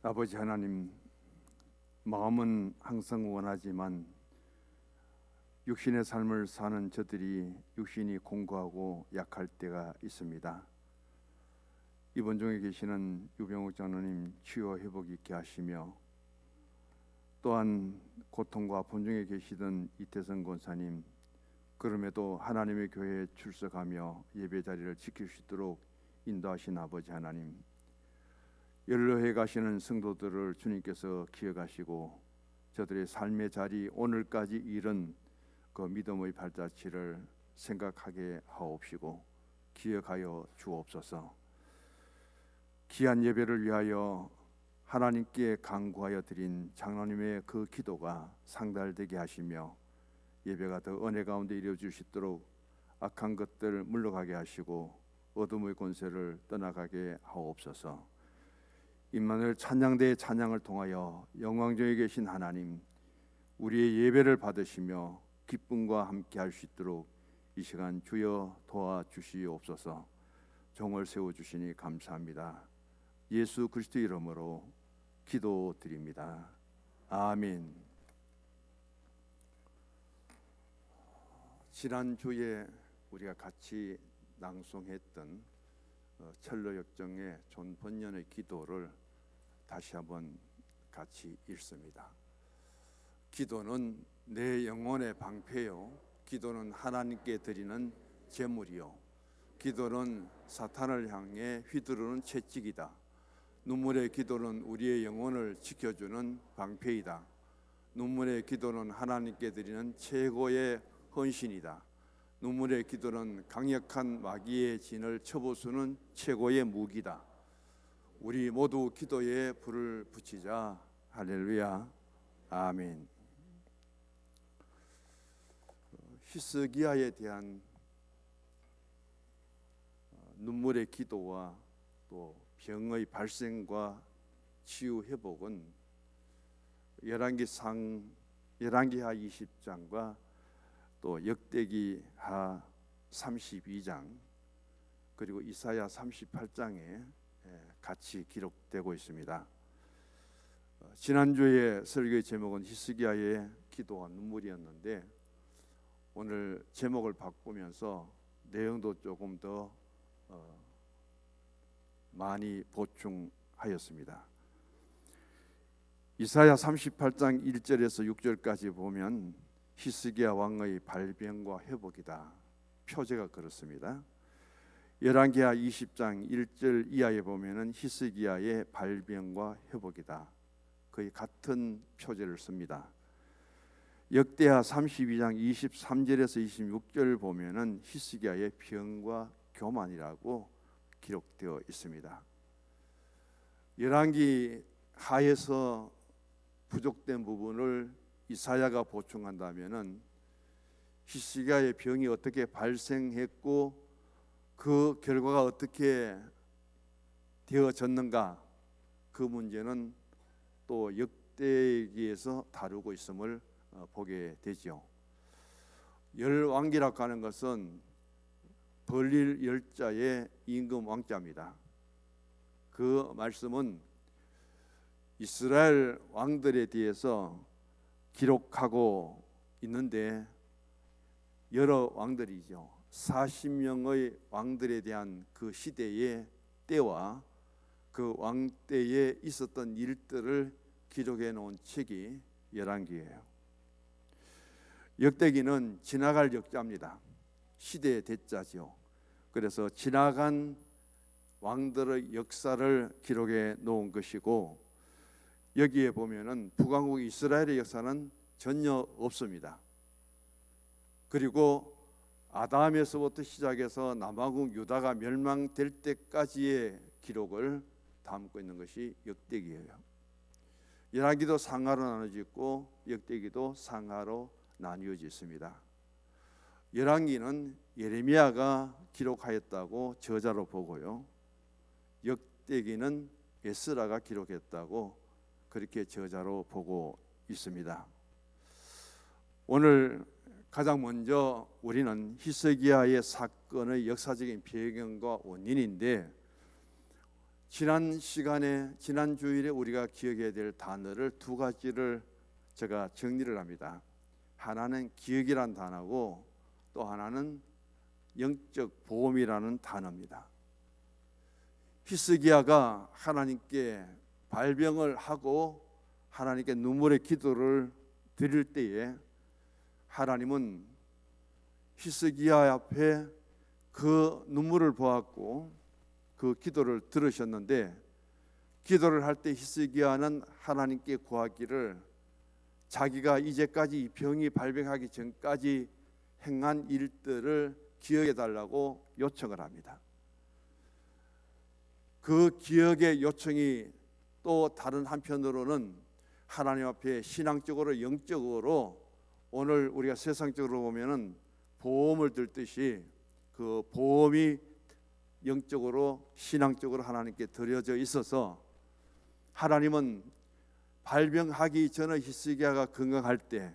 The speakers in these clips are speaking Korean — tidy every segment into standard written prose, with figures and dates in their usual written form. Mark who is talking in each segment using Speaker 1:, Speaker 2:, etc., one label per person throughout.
Speaker 1: 아버지 하나님, 마음은 항상 원하지만 육신의 삶을 사는 저들이 육신이 공고하고 약할 때가 있습니다. 입원 중에 계시는 유병욱 장로님 치유 회복 있게 하시며, 또한 고통과 아픔 중에 계시던 이태성 권사님, 그럼에도 하나님의 교회에 출석하며 예배 자리를 지킬 수 있도록 인도하신 아버지 하나님, 연로해 가시는 성도들을 주님께서 기억하시고 저들의 삶의 자리, 오늘까지 이른 그 믿음의 발자취를 생각하게 하옵시고 기억하여 주옵소서. 귀한 예배를 위하여 하나님께 간구하여 드린 장로님의 그 기도가 상달되게 하시며 예배가 더 은혜 가운데 이루어질 수 있도록 악한 것들 물러가게 하시고 어둠의 권세를 떠나가게 하옵소서. 임마누엘 찬양대의 찬양을 통하여 영광 중에 계신 하나님, 우리의 예배를 받으시며 기쁨과 함께 할 수 있도록 이 시간 주여 도와주시옵소서. 종을 세워주시니 감사합니다. 예수 그리스도 이름으로 기도드립니다. 아멘. 지난주에 우리가 같이 낭송했던 철로역정의 존 번연의 기도를 다시 한번 같이 읽습니다. 기도는 내 영혼의 방패요, 기도는 하나님께 드리는 제물이요, 기도는 사탄을 향해 휘두르는 채찍이다. 눈물의 기도는 우리의 영혼을 지켜주는 방패이다. 눈물의 기도는 하나님께 드리는 최고의 헌신이다. 눈물의 기도는 강력한 마귀의 진을 쳐부수는 최고의 무기다. 우리 모두 기도에 불을 붙이자. 할렐루야. 아멘. 히스기야에 대한 눈물의 기도와 또 병의 발생과 치유 회복은 열왕기하 20장과 또 역대기하 32장 그리고 이사야 38장에 같이 기록되고 있습니다. 지난주에 설교의 제목은 히스기야의 기도와 눈물이었는데, 오늘 제목을 바꾸면서 내용도 조금 더 많이 보충하였습니다. 이사야 38장 1절에서 6절까지 보면 히스기야 왕의 발병과 회복이다. 표제가 그렇습니다. 열왕기하 20장 1절 이하에 보면은 히스기야의 발병과 회복이다. 거의 같은 표제를 씁니다. 역대하 32장 23절에서 26절 보면은 히스기야의 병과 교만이라고 기록되어 있습니다. 열왕기 하에서 부족된 부분을 이사야가 보충한다면은 히스기야의 병이 어떻게 발생했고 그 결과가 어떻게 되어졌는가, 그 문제는 또 역대기에서 다루고 있음을 보게 되죠. 열왕기라고 하는 것은 벌릴 열자의 임금 왕자입니다. 그 말씀은 이스라엘 왕들에 대해서 기록하고 있는데 여러 왕들이죠. 40명의 왕들에 대한 그 시대의 때와 그 왕 때에 있었던 일들을 기록해 놓은 책이 열왕기예요. 역대기는 지나갈 역자입니다. 시대의 대자죠. 그래서 지나간 왕들의 역사를 기록해 놓은 것이고, 여기에 보면은 북왕국 이스라엘의 역사는 전혀 없습니다. 그리고 아담에서부터 시작해서 남왕국 유다가 멸망될 때까지의 기록을 담고 있는 것이 역대기예요. 열왕기도 상하로 나눠져 있고 역대기도 상하로 나뉘어져 있습니다. 열왕기는 예레미야가 기록하였다고 저자로 보고요, 역대기는 에스라가 기록했다고 그렇게 저자로 보고 있습니다. 오늘 가장 먼저 우리는 히스기야의 사건의 역사적인 배경과 원인인데, 지난 시간에 지난 주일에 우리가 기억해야 될 단어를 두 가지를 제가 정리를 합니다. 하나는 기억이란 단어고 또 하나는 영적 보험이라는 단어입니다. 히스기야가 하나님께 발병을 하고 하나님께 눈물의 기도를 드릴 때에 하나님은 히스기야 앞에 그 눈물을 보았고 그 기도를 들으셨는데, 기도를 할 때 히스기야는 하나님께 구하기를 자기가 이제까지 이 병이 발병하기 전까지 행한 일들을 기억해 달라고 요청을 합니다. 그 기억의 요청이 또 다른 한편으로는 하나님 앞에 신앙적으로 영적으로 오늘 우리가 세상적으로 보면은 보험을 들듯이 그 보험이 영적으로 신앙적으로 하나님께 드려져 있어서 하나님은 발병하기 전에 히스기야가 건강할 때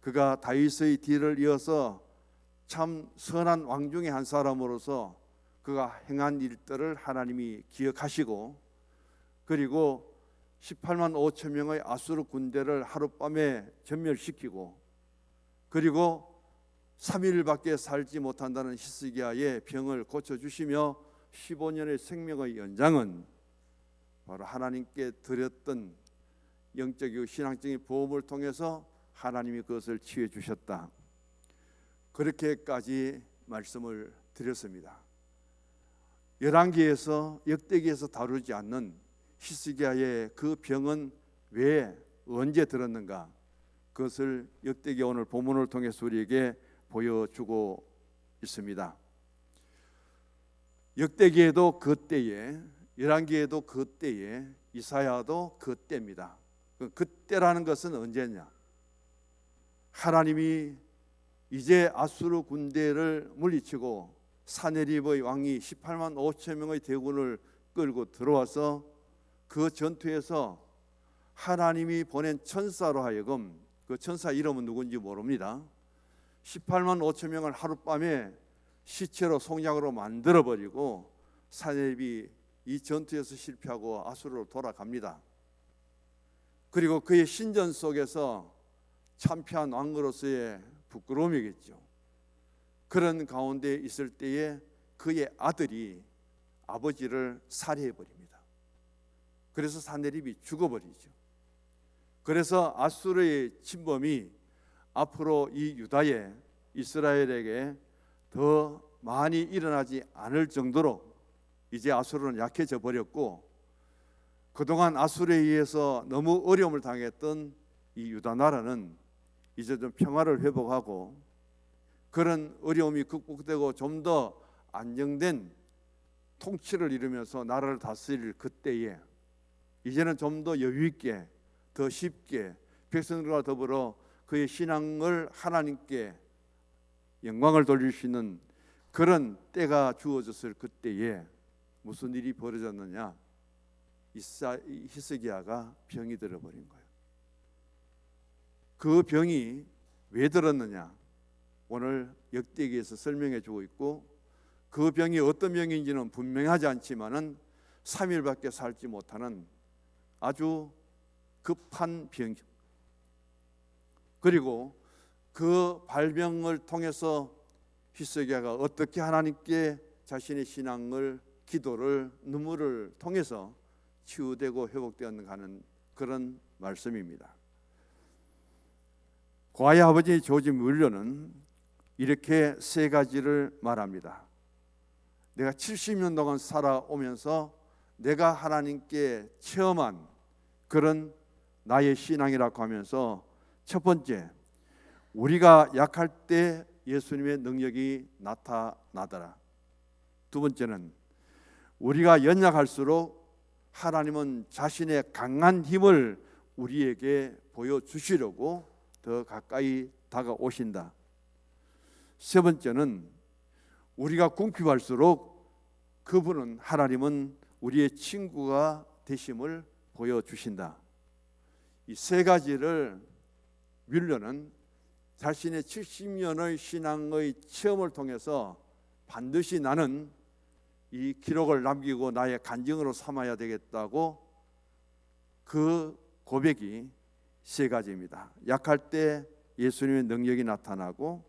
Speaker 1: 그가 다윗의 뒤를 이어서 참 선한 왕 중에 한 사람으로서 그가 행한 일들을 하나님이 기억하시고, 그리고 18만 5천 명의 아수르 군대를 하룻밤에 전멸시키고, 그리고 3일밖에 살지 못한다는 히스기야의 병을 고쳐주시며 15년의 생명의 연장은 바로 하나님께 드렸던 영적이고 신앙적인 보험을 통해서 하나님이 그것을 치유해 주셨다. 그렇게까지 말씀을 드렸습니다. 열왕기에서 역대기에서 다루지 않는 히스기야의 그 병은 왜 언제 들었는가, 그것을 역대기 오늘 본문을 통해서 우리에게 보여주고 있습니다. 역대기에도 그때에, 열왕기에도 그때에, 이사야도 그때입니다. 그때라는 것은 언제냐? 하나님이 이제 아수르 군대를 물리치고 사네립의 왕이 18만 5천 명의 대군을 끌고 들어와서 그 전투에서 하나님이 보낸 천사로 하여금, 그 천사 이름은 누군지 모릅니다, 18만 5천 명을 하룻밤에 시체로 송장으로 만들어버리고 사네립이 이 전투에서 실패하고 아수르로 돌아갑니다. 그리고 그의 신전 속에서 참패한 왕으로서의 부끄러움이겠죠. 그런 가운데 있을 때에 그의 아들이 아버지를 살해해버립니다. 그래서 사네립이 죽어버리죠. 그래서 아수르의 침범이 앞으로 이 유다에, 이스라엘에게 더 많이 일어나지 않을 정도로 이제 아수르는 약해져 버렸고, 그동안 아수르에 의해서 너무 어려움을 당했던 이 유다 나라는 이제 좀 평화를 회복하고 그런 어려움이 극복되고 좀 더 안정된 통치를 이루면서 나라를 다스릴 그때에 이제는 좀 더 여유 있게, 더 쉽게 백성들과 더불어 그의 신앙을 하나님께 영광을 돌릴 수 있는 그런 때가 주어졌을 그때에 무슨 일이 벌어졌느냐? 히스기야가 병이 들어버린 거예요. 그 병이 왜 들었느냐? 오늘 역대기에서 설명해 주고 있고, 그 병이 어떤 병인지는 분명하지 않지만은 3일밖에 살지 못하는 아주 급한 병. 그리고 그 발병을 통해서 히스기야가 어떻게 하나님께 자신의 신앙을, 기도를, 눈물을 통해서 치유되고 회복되었는가 하는 그런 말씀입니다. 고아의 아버지 조지 뮬러는 이렇게 세 가지를 말합니다. 내가 70년 동안 살아오면서 내가 하나님께 체험한 그런 나의 신앙이라고 하면서, 첫 번째, 우리가 약할 때 예수님의 능력이 나타나더라. 두 번째는 우리가 연약할수록 하나님은 자신의 강한 힘을 우리에게 보여주시려고 더 가까이 다가오신다. 세 번째는 우리가 궁핍할수록 그분은, 하나님은 우리의 친구가 되심을 보여주신다. 이 세 가지를 뮬러는 자신의 70년의 신앙의 체험을 통해서 반드시 나는 이 기록을 남기고 나의 간증으로 삼아야 되겠다고 그 고백이 세 가지입니다. 약할 때 예수님의 능력이 나타나고,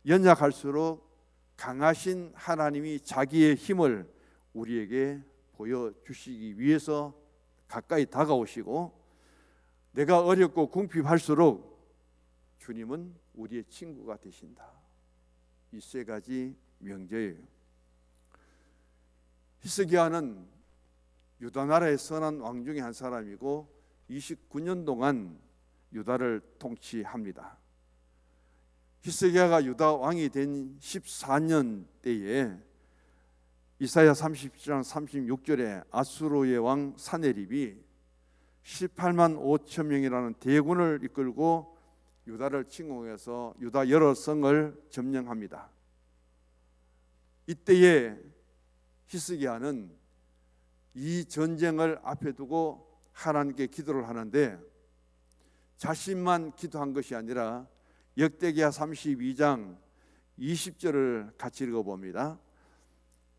Speaker 1: 연약할수록 강하신 하나님이 자기의 힘을 우리에게 보여주시기 위해서 가까이 다가오시고, 내가 어렵고 궁핍할수록 주님은 우리의 친구가 되신다. 이 세 가지 명제예요. 히스기야는 유다 나라의 선한 왕 중에 한 사람이고 29년 동안 유다를 통치합니다. 히스기야가 유다 왕이 된 14년 때에 이사야 30장 36절에 아수르의 왕 사네립이 18만 5천 명이라는 대군을 이끌고 유다를 침공해서 유다 여러 성을 점령합니다. 이때에 히스기야는 이 전쟁을 앞에 두고 하나님께 기도를 하는데, 자신만 기도한 것이 아니라 역대기야 32장 20절을 같이 읽어봅니다.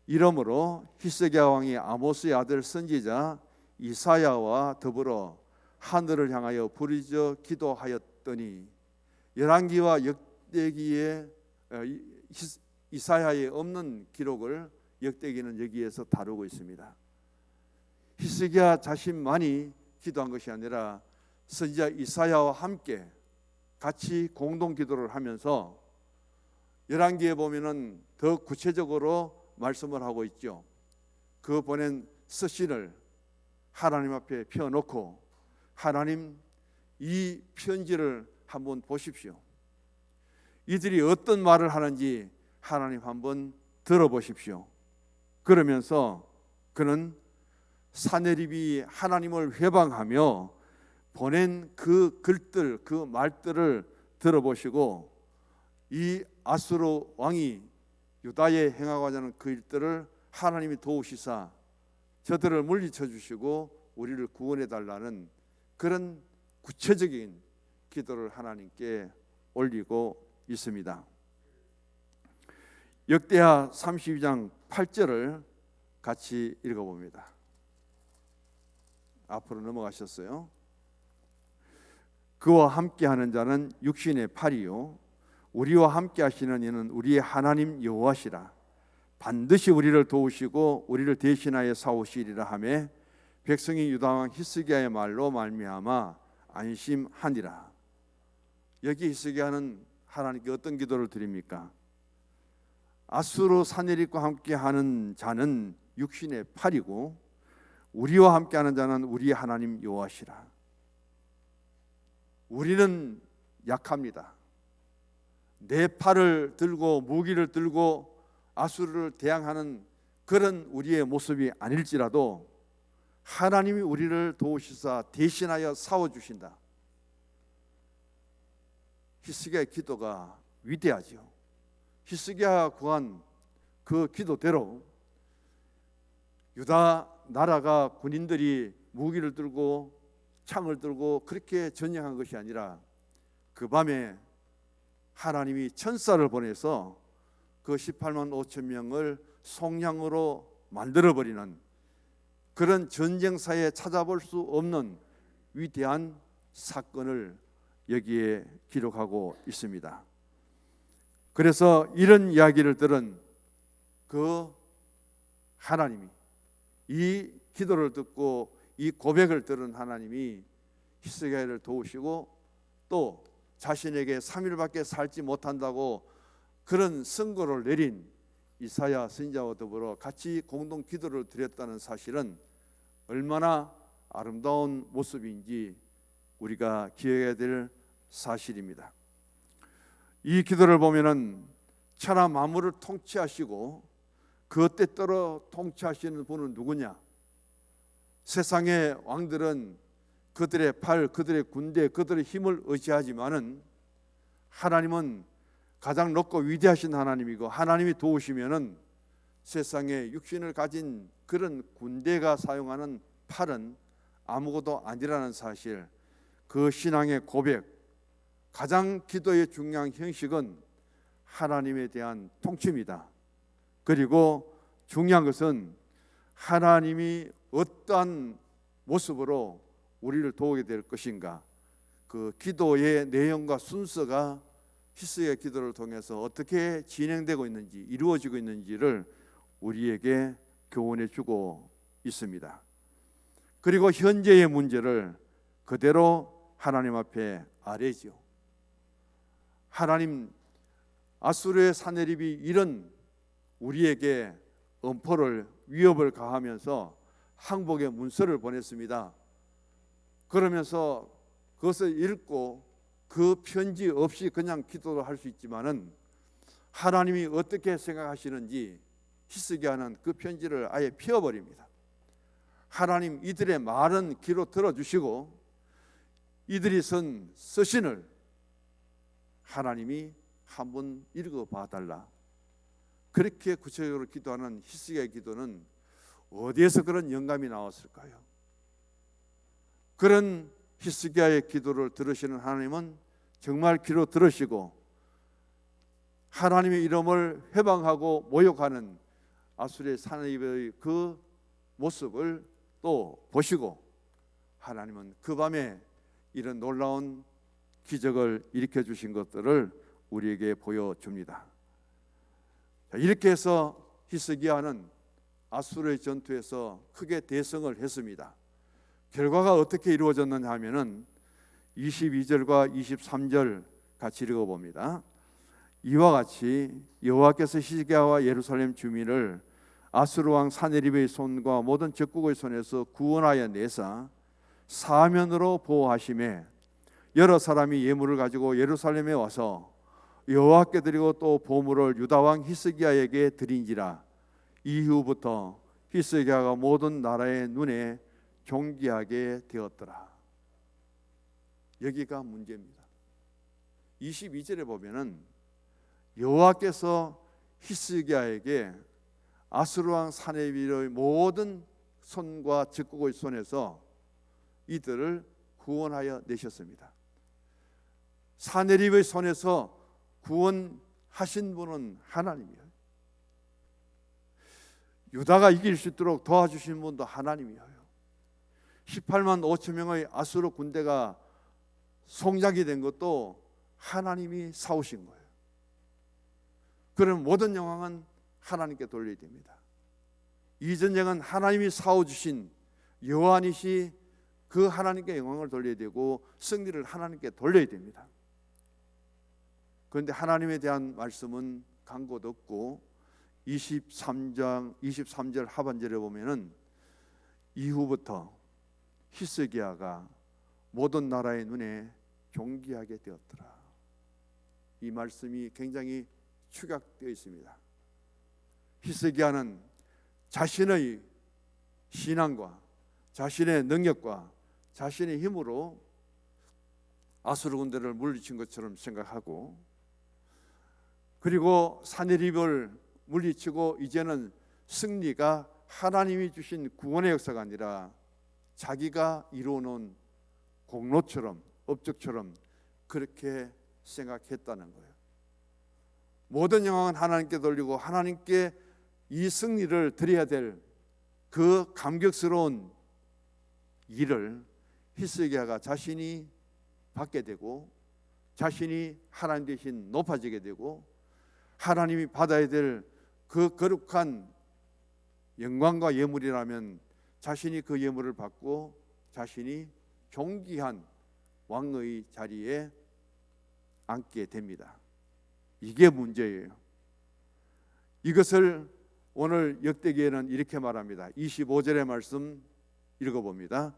Speaker 1: 이러므로 히스기야 왕이 아모스의 아들 선지자 이사야와 더불어 하늘을 향하여 부르짖어 기도하였더니, 열왕기와 역대기에 이사야에 없는 기록을 역대기는 여기에서 다루고 있습니다. 히스기야 자신만이 기도한 것이 아니라 선지자 이사야와 함께 같이 공동 기도를 하면서, 열왕기에 보면은 더 구체적으로 말씀을 하고 있죠. 그 보낸 서신을 하나님 앞에 펴놓고, 하나님, 이 편지를 한번 보십시오. 이들이 어떤 말을 하는지 하나님 한번 들어보십시오. 그러면서 그는 사네립이 하나님을 회방하며 보낸 그 글들, 그 말들을 들어보시고, 이 아수르 왕이 유다에 행하고자 하는 그 일들을 하나님이 도우시사 저들을 물리쳐 주시고 우리를 구원해 달라는 그런 구체적인 기도를 하나님께 올리고 있습니다. 역대하 32장 8절을 같이 읽어봅니다. 앞으로 넘어가셨어요. 그와 함께하는 자는 육신의 팔이요 우리와 함께 하시는 이는 우리의 하나님 여호와시라. 반드시 우리를 도우시고 우리를 대신하여 싸우시리라 하며, 백성이 유다 왕 히스기야의 말로 말미암아 안심하니라. 여기 히스기야는 하나님께 어떤 기도를 드립니까? 아수르 사네립과 함께하는 자는 육신의 팔이고 우리와 함께하는 자는 우리의 하나님 여호와시라. 우리는 약합니다. 내 팔을 들고 무기를 들고 아수르를 대항하는 그런 우리의 모습이 아닐지라도 하나님이 우리를 도우시사 대신하여 싸워주신다. 히스기야의 기도가 위대하죠. 히스기야가 구한 그 기도대로 유다 나라가 군인들이 무기를 들고 창을 들고 그렇게 전쟁한 것이 아니라, 그 밤에 하나님이 천사를 보내서 그 18만 5천 명을 속량으로 만들어버리는 그런 전쟁사에 찾아볼 수 없는 위대한 사건을 여기에 기록하고 있습니다. 그래서 이런 이야기를 들은 그 하나님이, 이 기도를 듣고 이 고백을 들은 하나님이 히스기야를 도우시고, 또 자신에게 3일밖에 살지 못한다고 그런 선고를 내린 이사야 선지자와 더불어 같이 공동 기도를 드렸다는 사실은 얼마나 아름다운 모습인지 우리가 기억해야 될 사실입니다. 이 기도를 보면은 천하 만물을 통치하시고 그 때때로 통치하시는 분은 누구냐? 세상의 왕들은 그들의 팔, 그들의 군대, 그들의 힘을 의지하지만은 하나님은 가장 높고 위대하신 하나님이고, 하나님이 도우시면은 세상에 육신을 가진 그런 군대가 사용하는 팔은 아무것도 아니라는 사실, 그 신앙의 고백, 가장 기도의 중요한 형식은 하나님에 대한 통치입니다. 그리고 중요한 것은 하나님이 어떠한 모습으로 우리를 도우게 될 것인가, 그 기도의 내용과 순서가 히스기야의 기도를 통해서 어떻게 진행되고 있는지, 이루어지고 있는지를 우리에게 교훈해 주고 있습니다. 그리고 현재의 문제를 그대로 하나님 앞에 아뢰지요. 하나님, 아수르의 사내립이 이런 우리에게 엄포를, 위협을 가하면서 항복의 문서를 보냈습니다. 그러면서 그것을 읽고 그 편지 없이 그냥 기도도 할 수 있지만은 하나님이 어떻게 생각하시는지 히스기야는 그 편지를 아예 피워버립니다. 하나님, 이들의 말은 귀로 들어주시고 이들이 쓴 서신을 하나님이 한번 읽어봐 달라. 그렇게 구체적으로 기도하는 히스기야의 기도는 어디에서 그런 영감이 나왔을까요? 그런 히스기야의 기도를 들으시는 하나님은 정말 귀로 들으시고 하나님의 이름을 회방하고 모욕하는 아수르의 사내립의 그 모습을 또 보시고 하나님은 그 밤에 이런 놀라운 기적을 일으켜 주신 것들을 우리에게 보여줍니다. 이렇게 해서 히스기야는 아수르의 전투에서 크게 대승을 했습니다. 결과가 어떻게 이루어졌느냐 하면은 22절과 23절 같이 읽어봅니다. 이와 같이 여호와께서 히스기야와 예루살렘 주민을 아수르 왕 사네립의 손과 모든 적국의 손에서 구원하여 내사 사면으로 보호하시매 여러 사람이 예물을 가지고 예루살렘에 와서 여호와께 드리고 또 보물을 유다 왕 히스기야에게 드린지라. 이후부터 히스기야가 모든 나라의 눈에 존귀하게 되었더라. 여기가 문제입니다. 22절에 보면은 여호와께서 히스기야에게 아수르 왕 사네립의 모든 손과 적국의 손에서 이들을 구원하여 내셨습니다. 사네립의 손에서 구원하신 분은 하나님이에요. 유다가 이길 수 있도록 도와주신 분도 하나님이에요. 18만 5천 명의 아수르 군대가 송장이 된 것도 하나님이 싸우신 거예요. 그럼 모든 영광은 하나님께 돌려야 됩니다. 이 전쟁은 하나님이 싸워주신 여호와니시 그 하나님께 영광을 돌려야 되고 승리를 하나님께 돌려야 됩니다. 그런데 하나님에 대한 말씀은 간 곳 없고 23절 하반절에 보면은 이후부터 히스기야가 모든 나라의 눈에 존귀하게 되었더라. 이 말씀이 굉장히 축약되어 있습니다. 히스기야는 자신의 신앙과 자신의 능력과 자신의 힘으로 아수르 군대를 물리친 것처럼 생각하고, 그리고 사네립을 물리치고 이제는 승리가 하나님이 주신 구원의 역사가 아니라 자기가 이루어놓은 공로처럼, 업적처럼 그렇게 생각했다는 거예요. 모든 영광은 하나님께 돌리고 하나님께 이 승리를 드려야 될 그 감격스러운 일을 히스기야가 자신이 받게 되고 자신이 하나님 대신 높아지게 되고 하나님이 받아야 될 그 거룩한 영광과 예물이라면 자신이 그 예물을 받고 자신이 존귀한 왕의 자리에 앉게 됩니다. 이게 문제예요. 이것을 오늘 역대기에는 이렇게 말합니다. 25절의 말씀 읽어봅니다.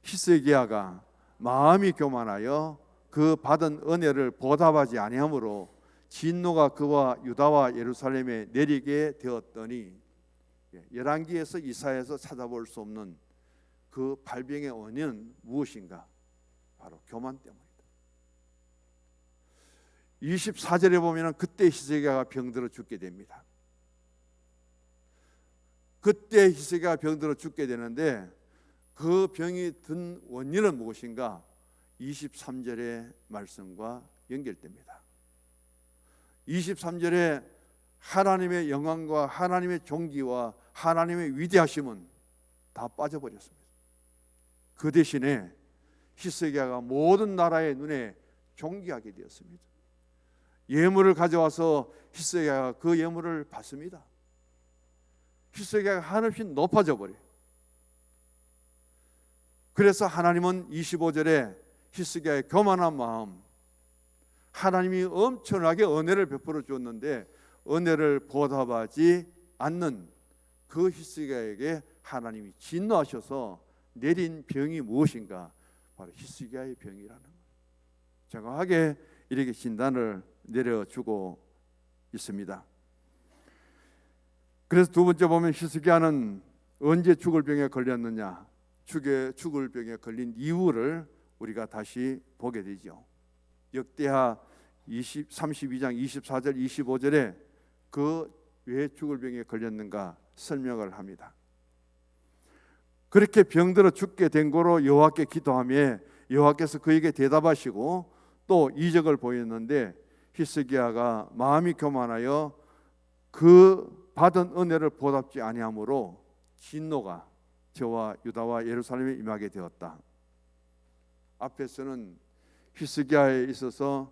Speaker 1: 히스기야가 마음이 교만하여 그 받은 은혜를 보답하지 아니하므로 진노가 그와 유다와 예루살렘에 내리게 되었더니, 열왕기에서 이사야에서 찾아볼 수 없는 그 발병의 원인은 무엇인가? 바로 교만 때문이다. 24절에 보면 그때 히스기야가 병들어 죽게 됩니다. 그때 히스기야가 병들어 죽게 되는데 그 병이 든 원인은 무엇인가? 23절의 말씀과 연결됩니다. 23절에 하나님의 영광과 하나님의 존귀와 하나님의 위대하심은 다 빠져버렸습니다. 그 대신에 히스기야가 모든 나라의 눈에 존귀하게 되었습니다. 예물을 가져와서 히스기야가 그 예물을 받습니다. 히스기야가 한없이 높아져 버려요. 그래서 하나님은 25절에 히스기야의 교만한 마음, 하나님이 엄청나게 은혜를 베풀어 주었는데 은혜를 보답하지 않는 그 히스기야에게 하나님이 진노하셔서 내린 병이 무엇인가? 바로 히스기야의 병이라는 거예요. 정확하게 이렇게 진단을 내려주고 있습니다. 그래서 두 번째 보면 히스기야는 언제 죽을 병에 걸렸느냐, 죽을 병에 걸린 이유를 우리가 다시 보게 되죠. 역대하 32장 24절 25절에 그 왜 죽을 병에 걸렸는가 설명을 합니다. 그렇게 병들어 죽게 된 거로 여호와께 기도하며 여호와께서 그에게 대답하시고 또 이적을 보였는데 히스기야가 마음이 교만하여 그 받은 은혜를 보답지 아니하므로 진노가 저와 유다와 예루살렘에 임하게 되었다. 앞에서는 히스기야에 있어서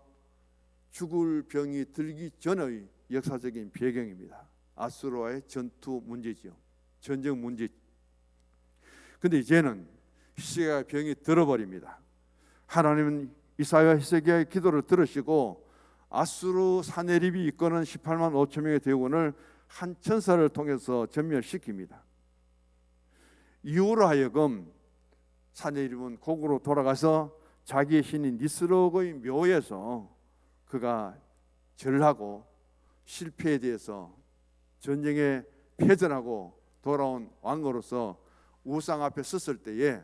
Speaker 1: 죽을 병이 들기 전의 역사적인 배경입니다. 아수르와의 전투 문제지요. 전쟁 문제. 근데 이제는 히스기야의 병이 들어버립니다. 하나님은 이사야와 히스기야의 기도를 들으시고 아수르 사네립이 이끄는 18만 5천 명의 대군을 한 천사를 통해서 전멸시킵니다. 이후로 하여금 사네립은 곡으로 돌아가서 자기의 신인 니스록의 묘에서 그가 절하고 실패에 대해서 전쟁에 패전하고 돌아온 왕으로서 우상 앞에 섰을 때에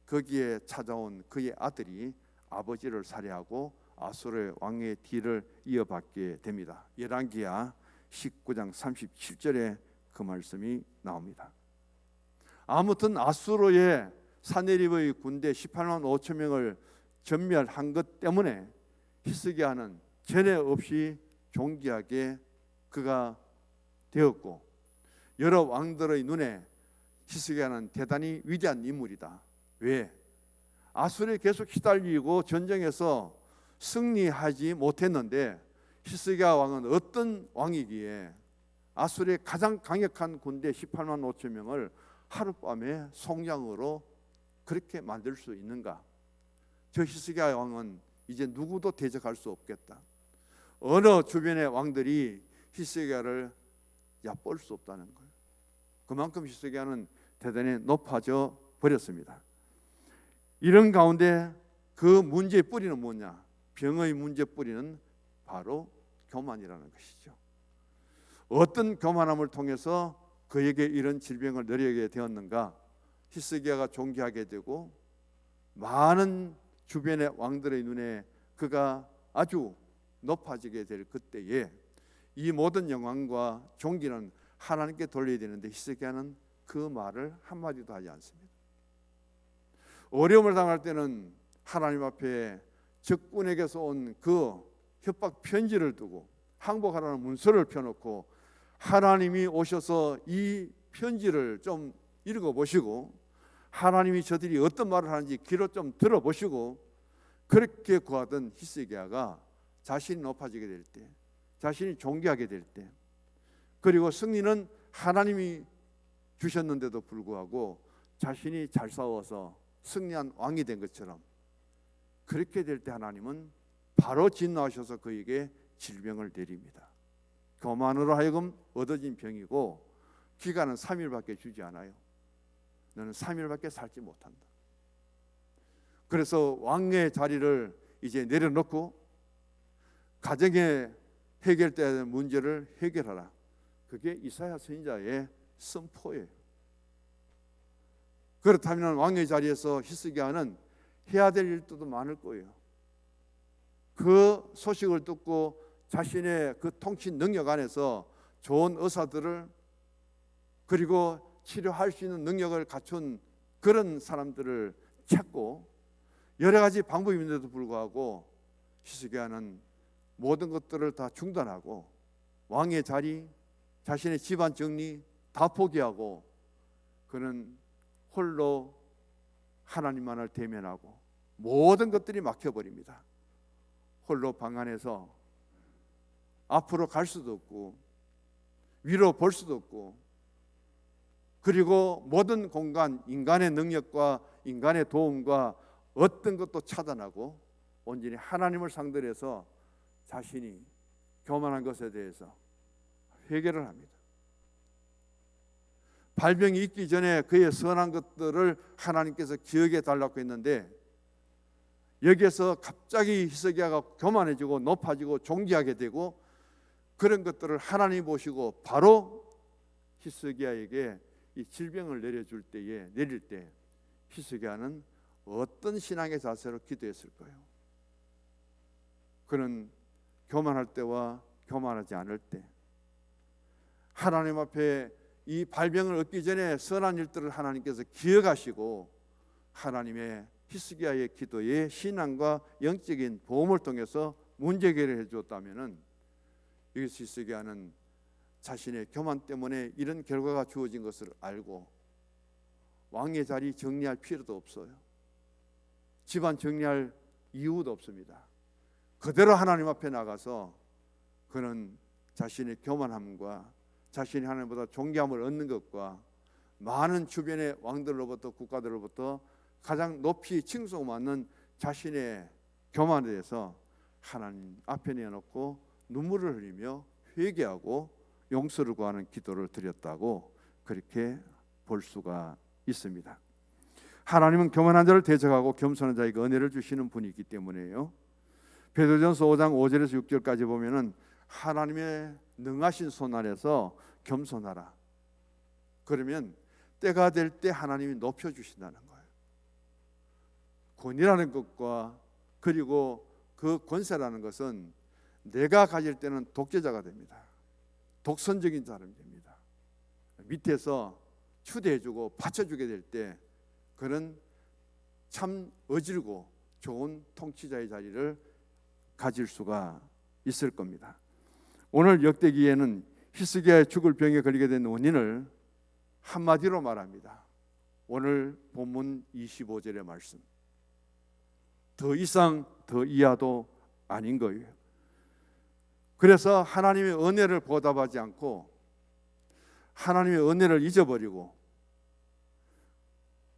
Speaker 1: 거기에 찾아온 그의 아들이 아버지를 살해하고 아수르의 왕의 뒤를 이어받게 됩니다. 열왕기하 19장 37절에 그 말씀이 나옵니다. 아무튼 아수르의 사네립의 군대 18만 5천 명을 전멸한 것 때문에 히스기야는 전에 없이 존귀하게 그가 되었고 여러 왕들의 눈에 히스기야는 대단히 위대한 인물이다. 왜? 아수르에 계속 시달리고 전쟁에서 승리하지 못했는데 히스기야 왕은 어떤 왕이기에 아수르의 가장 강력한 군대 18만 5천 명을 하룻밤에 송장으로 그렇게 만들 수 있는가? 저 히스기야 왕은 이제 누구도 대적할 수 없겠다. 어느 주변의 왕들이 히스기야를 얕볼 수 없다는 거예요. 그만큼 히스기야는 대단히 높아져 버렸습니다. 이런 가운데 그 문제의 뿌리는 뭐냐? 병의 문제 뿌리는 바로 교만이라는 것이죠. 어떤 교만함을 통해서 그에게 이런 질병을 누리게 되었는가? 히스기야가 존귀하게 되고 많은 주변의 왕들의 눈에 그가 아주 높아지게 될 그때에 이 모든 영광과 존귀는 하나님께 돌려야 되는데 히스기야는 그 말을 한마디도 하지 않습니다. 어려움을 당할 때는 하나님 앞에 적군에게서 온 그 협박 편지를 두고 항복하라는 문서를 펴놓고 하나님이 오셔서 이 편지를 좀 읽어보시고 하나님이 저들이 어떤 말을 하는지 귀로 좀 들어보시고 그렇게 구하던 히스기야가 자신이 높아지게 될 때, 자신이 존귀하게 될 때, 그리고 승리는 하나님이 주셨는데도 불구하고 자신이 잘 싸워서 승리한 왕이 된 것처럼 그렇게 될 때 하나님은 바로 진노하셔서 그에게 질병을 내립니다. 교만으로 하여금 얻어진 병이고 기간은 3일밖에 주지 않아요. 너는 3일밖에 살지 못한다. 그래서 왕의 자리를 이제 내려놓고 가정에 해결돼야 되는 문제를 해결하라. 그게 이사야 선지자의 선포예요. 그렇다면 왕의 자리에서 히스기야는 해야 될 일도 많을 거예요. 그 소식을 듣고 자신의 그 통치 능력 안에서 좋은 의사들을 그리고 치료할 수 있는 능력을 갖춘 그런 사람들을 찾고 여러 가지 방법이 있는데도 불구하고 히스기야는 모든 것들을 다 중단하고 왕의 자리, 자신의 집안 정리 다 포기하고 그는 홀로 하나님만을 대면하고 모든 것들이 막혀버립니다. 홀로 방 안에서 앞으로 갈 수도 없고 위로 볼 수도 없고, 그리고 모든 공간, 인간의 능력과 인간의 도움과 어떤 것도 차단하고 온전히 하나님을 상대로 해서 자신이 교만한 것에 대해서 회개를 합니다. 발병이 있기 전에 그의 선한 것들을 하나님께서 기억해 달라고 했는데, 여기에서 갑자기 히스기야가 교만해지고 높아지고 존귀하게 되고, 그런 것들을 하나님이 보시고 바로 히스기야에게 이 질병을 내릴 때 히스기야는 어떤 신앙의 자세로 기도했을 거예요? 그는 교만할 때와 교만하지 않을 때, 하나님 앞에 이 발병을 얻기 전에 선한 일들을 하나님께서 기억하시고 하나님의 히스기야의 기도에 신앙과 영적인 보험을 통해서 문제 해결을 해주었다면은, 여기서 히스기야는 자신의 교만 때문에 이런 결과가 주어진 것을 알고 왕의 자리 정리할 필요도 없어요. 집안 정리할 이유도 없습니다. 그대로 하나님 앞에 나가서 그는 자신의 교만함과 자신이 하나님보다 존귀함을 얻는 것과 많은 주변의 왕들로부터 국가들로부터 가장 높이 칭송받는 자신의 교만에 대해서 하나님 앞에 내어놓고 눈물을 흘리며 회개하고 용서를 구하는 기도를 드렸다고 그렇게 볼 수가 있습니다. 하나님은 교만한 자를 대적하고 겸손한 자에게 은혜를 주시는 분이기 때문에요. 베드로전서 5장 5절에서 6절까지 보면은 하나님의 능하신 손 아래서 겸손하라. 그러면 때가 될 때 하나님이 높여주신다는 거예요. 권위라는 것과 그리고 그 권세라는 것은 내가 가질 때는 독재자가 됩니다. 독선적인 사람이 됩니다. 밑에서 추대해주고 받쳐주게 될 때 그는 참 어질고 좋은 통치자의 자리를 가질 수가 있을 겁니다. 오늘 역대기에는 히스기야의 죽을 병에 걸리게 된 원인을 한마디로 말합니다. 오늘 본문 25절의 말씀. 더 이상 더 이하도 아닌 거예요. 그래서 하나님의 은혜를 보답하지 않고 하나님의 은혜를 잊어버리고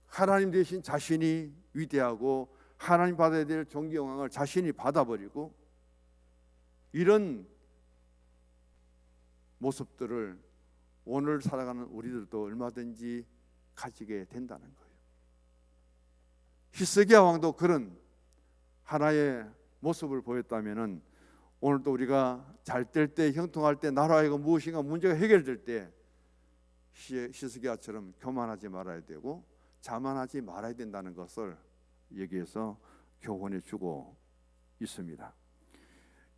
Speaker 1: 하나님 대신 자신이 위대하고 하나님 받아야 될 존귀 영광을 자신이 받아버리고, 이런 모습들을 오늘 살아가는 우리들도 얼마든지 가지게 된다는 거예요. 히스기야 왕도 그런 하나의 모습을 보였다면은 오늘도 우리가 잘 될 때, 형통할 때, 나라에고 무엇인가 문제가 해결될 때 히스기야처럼 교만하지 말아야 되고 자만하지 말아야 된다는 것을 여기에서 교훈해 주고 있습니다.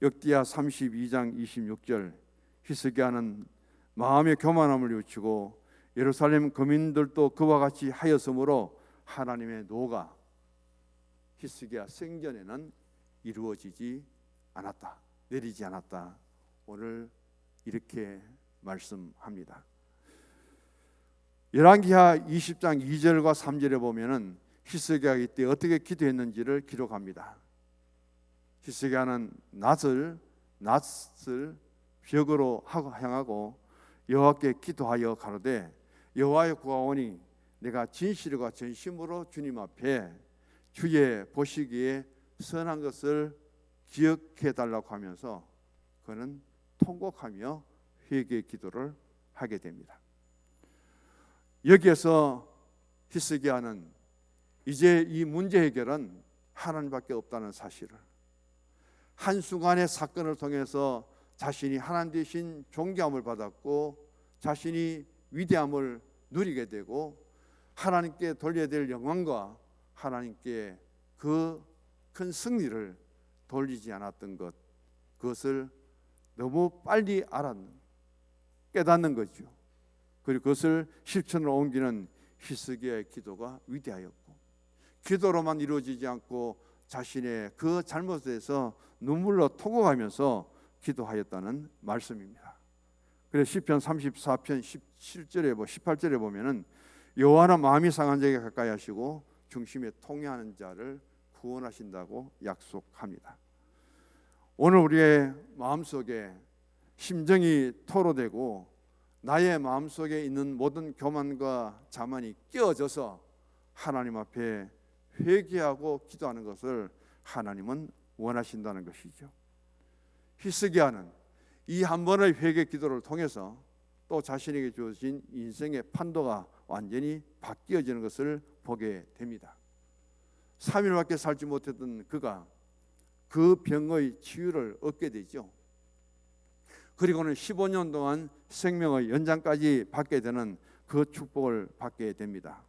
Speaker 1: 역대하 32장 26절, 히스기야는 마음의 교만함을 늦추고 예루살렘 거민들도 그와 같이 하였으므로 하나님의 노가 히스기야 생전에는 이루어지지 않았다, 내리지 않았다. 오늘 이렇게 말씀합니다. 열왕기하 20장 2절과 3절에 보면은 히스기야가 이때 어떻게 기도했는지를 기록합니다. 히스기야는 낫을 벽으로 향하고 여호와께 기도하여 가로되, 여호와의 구하오니 내가 진실과 전심으로 주님 앞에 주의 보시기에 선한 것을 기억해 달라고 하면서 그는 통곡하며 회개의 기도를 하게 됩니다. 여기에서 히스기야는 이제 이 문제 해결은 하나님밖에 없다는 사실을, 한순간의 사건을 통해서 자신이 하나님 대신 존귀함을 받았고 자신이 위대함을 누리게 되고 하나님께 돌려야 될 영광과 하나님께 그 큰 승리를 돌리지 않았던 것, 그것을 너무 빨리 깨닫는 거죠. 그리고 그것을 실천으로 옮기는 히스기야의 기도가 위대하였고, 기도로만 이루어지지 않고 자신의 그 잘못에 대해서 눈물로 통곡하면서 기도하였다는 말씀입니다. 그래서 시편 34편 17절에 18절에 보면은 여호와는 마음이 상한 자에게 가까이 하시고 중심에 통회하는 자를 구원하신다고 약속합니다. 오늘 우리의 마음속에 심정이 토로되고 나의 마음속에 있는 모든 교만과 자만이 끼어져서 하나님 앞에 회개하고 기도하는 것을 하나님은 원하신다는 것이죠. 히스기야는 이 한 번의 회개 기도를 통해서 또 자신에게 주어진 인생의 판도가 완전히 바뀌어지는 것을 보게 됩니다. 3일밖에 살지 못했던 그가 그 병의 치유를 얻게 되죠. 그리고는 15년 동안 생명의 연장까지 받게 되는 그 축복을 받게 됩니다.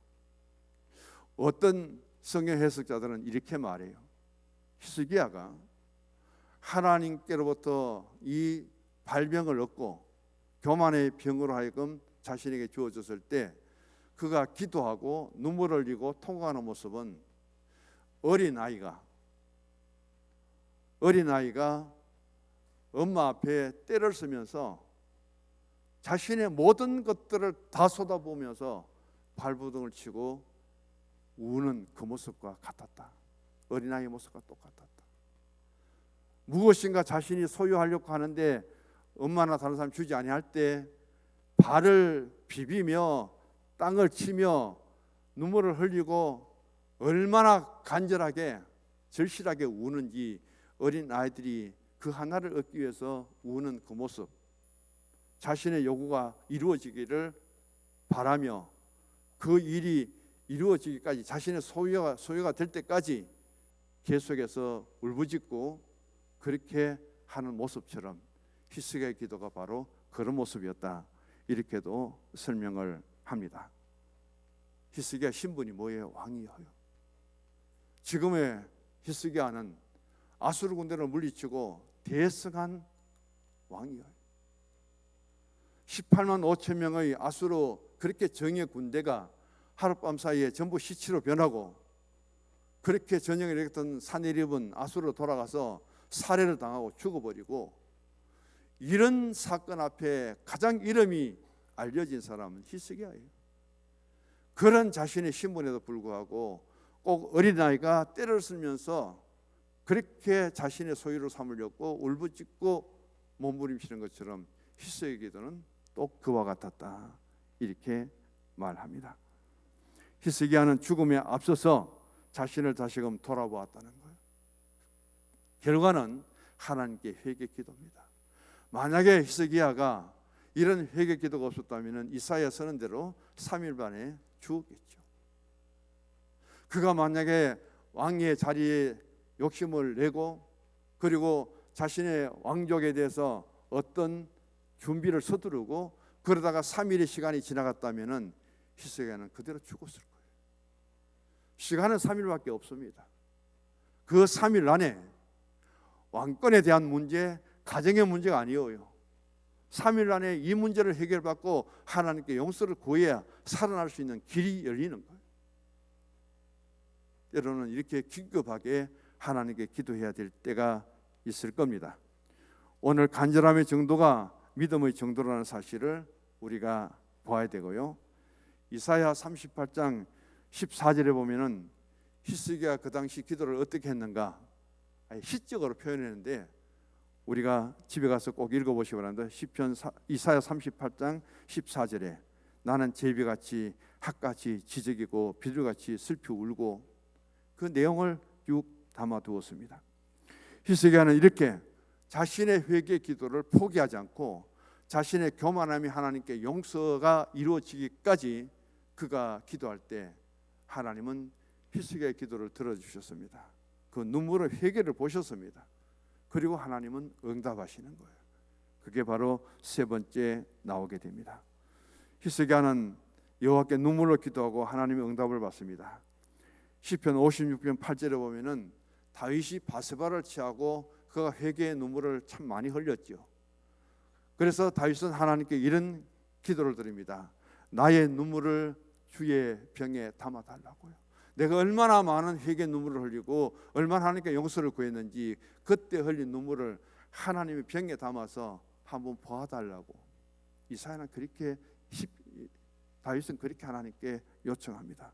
Speaker 1: 어떤 성경 해석자들은 이렇게 말해요. 히스기야가 하나님께로부터 이 발병을 얻고 교만의 병으로 하여금 자신에게 주어졌을 때 그가 기도하고 눈물을 흘리고 통곡하는 모습은 어린아이가 엄마 앞에 떼를 쓰면서 자신의 모든 것들을 다 쏟아부으면서 발버둥을 치고 우는 그 모습과 같았다. 어린아이의 모습과 똑같았다. 무엇인가 자신이 소유하려고 하는데 엄마나 다른 사람 주지 아니할 때 발을 비비며 땅을 치며 눈물을 흘리고 얼마나 간절하게 절실하게 우는지 어린 아이들이 그 하나를 얻기 위해서 우는 그 모습, 자신의 요구가 이루어지기를 바라며 그 일이 이루어지기까지 자신의 소유가 될 때까지 계속해서 울부짖고 그렇게 하는 모습처럼 히스기야의 기도가 바로 그런 모습이었다, 이렇게도 설명을 합니다. 히스기야 신분이 뭐예요? 왕이에요. 지금의 히스기야는 아수르 군대를 물리치고 대승한 왕이에요. 18만 5천 명의 아수르 그렇게 정예 군대가 하룻밤 사이에 전부 시체로 변하고 그렇게 전쟁을 일으켰던 사내립은 아수르로 돌아가서 살해를 당하고 죽어버리고, 이런 사건 앞에 가장 이름이 알려진 사람은 히스기야예요. 그런 자신의 신분에도 불구하고 꼭 어린아이가 떼를 쓸면서 그렇게 자신의 소유를 삼으려고 울부짖고 몸부림치는 것처럼 히스기야의 기도는 또 그와 같았다, 이렇게 말합니다. 히스기야는 죽음에 앞서서 자신을 다시금 돌아보았다는 거예요. 결과는 하나님께 회개 기도입니다. 만약에 히스기야가 이런 회개 기도가 없었다면 이사야 선언대로 3일 만에 죽었겠죠. 그가 만약에 왕의 자리에 욕심을 내고 그리고 자신의 왕족에 대해서 어떤 준비를 서두르고 그러다가 3일의 시간이 지나갔다면 히스기야는 그대로 죽었을 거예요. 시간은 3일밖에 없습니다. 그 3일 안에 왕권에 대한 문제, 가정의 문제가 아니에요. 3일 안에 이 문제를 해결받고 하나님께 용서를 구해야 살아날 수 있는 길이 열리는 거예요. 때로는 이렇게 긴급하게 하나님께 기도해야 될 때가 있을 겁니다. 오늘 간절함의 정도가 믿음의 정도라는 사실을 우리가 봐야 되고요. 이사야 38장 14절에 보면은 히스기야 그 당시 기도를 어떻게 했는가 시적으로 표현했는데 우리가 집에 가서 꼭 읽어보시기 바랍니다. 이사야 38장 14절에 나는 제비같이 학같이 지저귀고 비둘같이 슬피 울고, 그 내용을 쭉 담아두었습니다. 히스기야는 이렇게 자신의 회개 기도를 포기하지 않고 자신의 교만함이 하나님께 용서가 이루어지기까지 그가 기도할 때 하나님은 히스기야의 기도를 들어주셨습니다. 그 눈물의 회개를 보셨습니다. 그리고 하나님은 응답하시는 거예요. 그게 바로 세 번째 나오게 됩니다. 히스기야는 여호와께 눈물로 기도하고 하나님의 응답을 받습니다. 시편 56편 8절에 보면은 다윗이 바세바를 취하고 그가 회개의 눈물을 참 많이 흘렸죠. 그래서 다윗은 하나님께 이런 기도를 드립니다. 나의 눈물을 주의 병에 담아달라고요. 내가 얼마나 많은 회개 눈물을 흘리고 얼마나 하나님께 용서를 구했는지 그때 흘린 눈물을 하나님의 병에 담아서 한번 보아달라고 이사야는 다윗은 그렇게 하나님께 요청합니다.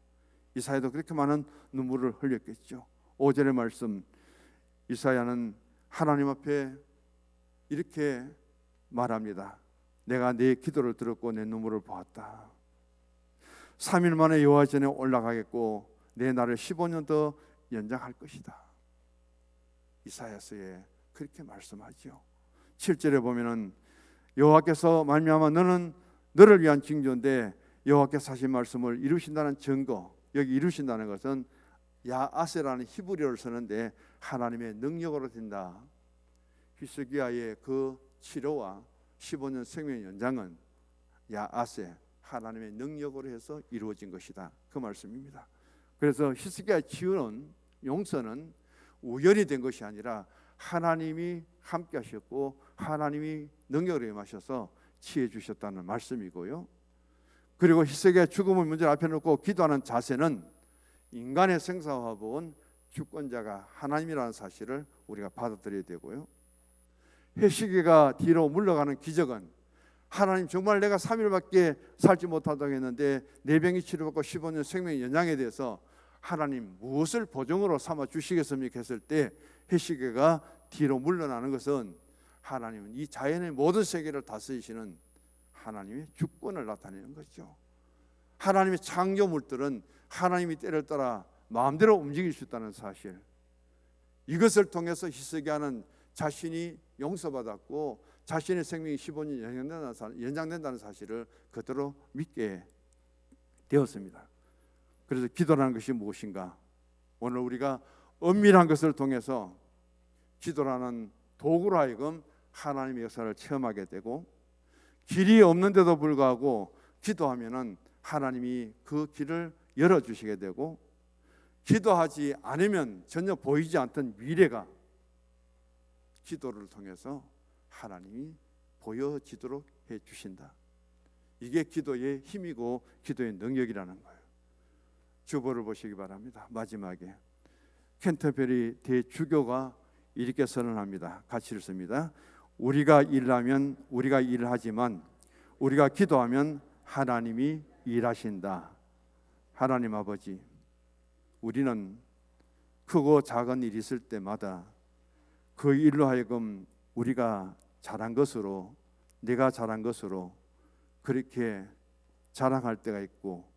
Speaker 1: 이사야도 그렇게 많은 눈물을 흘렸겠죠. 5절의 말씀, 이사야는 하나님 앞에 이렇게 말합니다. 내가 내 기도를 들었고 내 눈물을 보았다. 3일 만에 여호와 전에 올라가겠고 내 날을 15년 더 연장할 것이다. 이사야서에 그렇게 말씀하죠. 7절에 보면은 여호와께서 말미암아 너는 너를 위한 징조인데 여호와께서 하신 말씀을 이루신다는 증거, 여기 이루신다는 것은 야아세라는 히브리어를 쓰는데 하나님의 능력으로 된다. 히스기야의 그 치료와 15년 생명 연장은 야아세, 하나님의 능력으로 해서 이루어진 것이다. 그 말씀입니다. 그래서 히스기야의 치유는, 용서는 우연이 된 것이 아니라 하나님이 함께 하셨고 하나님이 능력으로 임하셔서 치유해 주셨다는 말씀이고요. 그리고 히스기야의 죽음의 문제를 앞에 놓고 기도하는 자세는 인간의 생사화복은 주권자가 하나님이라는 사실을 우리가 받아들여야 되고요. 히스기야가 뒤로 물러가는 기적은 하나님 정말 내가 3일밖에 살지 못하다고 했는데 내 병이 치료받고 15년 생명의 연장에 대해서 하나님 무엇을 보증으로 삼아 주시겠습니까 했을 때 히스기야가 뒤로 물러나는 것은 하나님은 이 자연의 모든 세계를 다스리시는 하나님의 주권을 나타내는 거죠. 하나님의 창조물들은 하나님이 때를 따라 마음대로 움직일 수 있다는 사실, 이것을 통해서 히스기야는 자신이 용서받았고 자신의 생명이 15년 연장된다는 사실을 그대로 믿게 되었습니다. 그래서 기도라는 것이 무엇인가? 오늘 우리가 은밀한 것을 통해서 기도라는 도구로 하여금 하나님의 역사를 체험하게 되고, 길이 없는데도 불구하고 기도하면은 하나님이 그 길을 열어주시게 되고, 기도하지 않으면 전혀 보이지 않던 미래가 기도를 통해서 하나님이 보여지도록 해주신다. 이게 기도의 힘이고 기도의 능력이라는 거예요. 주보를 보시기 바랍니다. 마지막에 캔터베리 대주교가 이렇게 선언합니다. 같이 읽습니다. 우리가 일하면 우리가 일을 하지만 우리가 기도하면 하나님이 일하신다. 하나님 아버지, 우리는 크고 작은 일이 있을 때마다 그 일로 하여금 우리가 잘한 것으로, 내가 잘한 것으로 그렇게 자랑할 때가 있고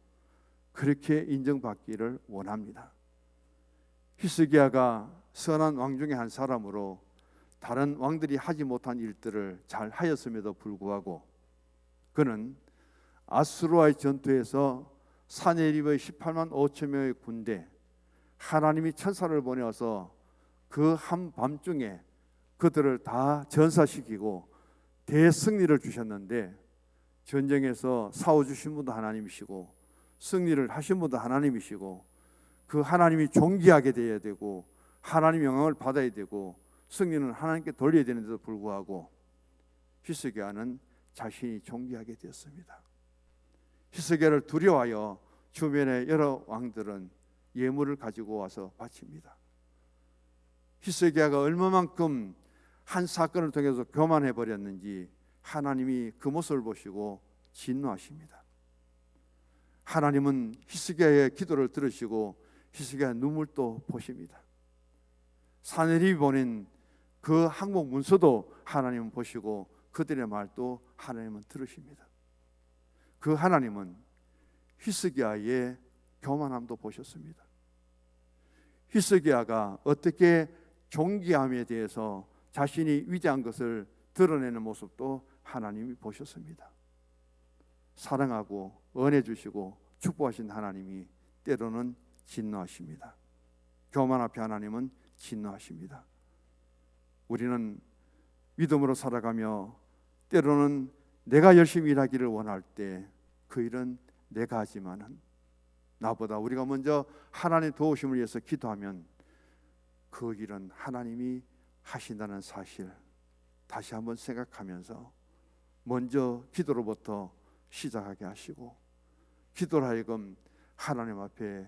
Speaker 1: 그렇게 인정받기를 원합니다. 히스기야가 선한 왕 중에 한 사람으로 다른 왕들이 하지 못한 일들을 잘 하였음에도 불구하고 그는 아수르와의 전투에서 사네립의 18만 5천 명의 군대, 하나님이 천사를 보내어서 그 한밤중에 그들을 다 전사시키고 대승리를 주셨는데, 전쟁에서 싸워주신 분도 하나님이시고 승리를 하신 분도 하나님이시고 그 하나님이 존귀하게 되어야 되고 하나님 영광을 받아야 되고 승리는 하나님께 돌려야 되는데도 불구하고 히스기야는 자신이 존귀하게 되었습니다. 히스기야를 두려워하여 주변의 여러 왕들은 예물을 가지고 와서 바칩니다. 히스기야가 얼마만큼 한 사건을 통해서 교만해 버렸는지 하나님이 그 모습을 보시고 진노하십니다. 하나님은 히스기야의 기도를 들으시고 히스기야의 눈물도 보십니다. 사네립이 보낸 그 항복 문서도 하나님은 보시고 그들의 말도 하나님은 들으십니다. 그 하나님은 히스기야의 교만함도 보셨습니다. 히스기야가 어떻게 존귀함에 대해서 자신이 위대한 것을 드러내는 모습도 하나님이 보셨습니다. 사랑하고 은혜 주시고 축복하신 하나님이 때로는 진노하십니다. 교만 앞에 하나님은 진노하십니다. 우리는 믿음으로 살아가며 때로는 내가 열심히 일하기를 원할 때 그 일은 내가 하지만은 나보다 우리가 먼저 하나님의 도우심을 위해서 기도하면 그 일은 하나님이 하신다는 사실 다시 한번 생각하면서 먼저 기도로부터 시작하게 하시고 기도로 하여금 하나님 앞에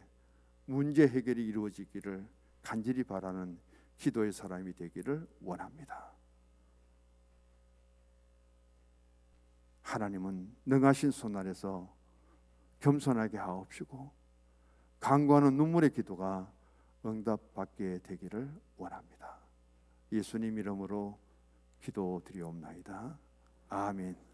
Speaker 1: 문제 해결이 이루어지기를 간절히 바라는 기도의 사람이 되기를 원합니다. 하나님은 능하신 손 아래서 겸손하게 하옵시고 간구하는 눈물의 기도가 응답받게 되기를 원합니다. 예수님 이름으로 기도드리옵나이다. 아멘.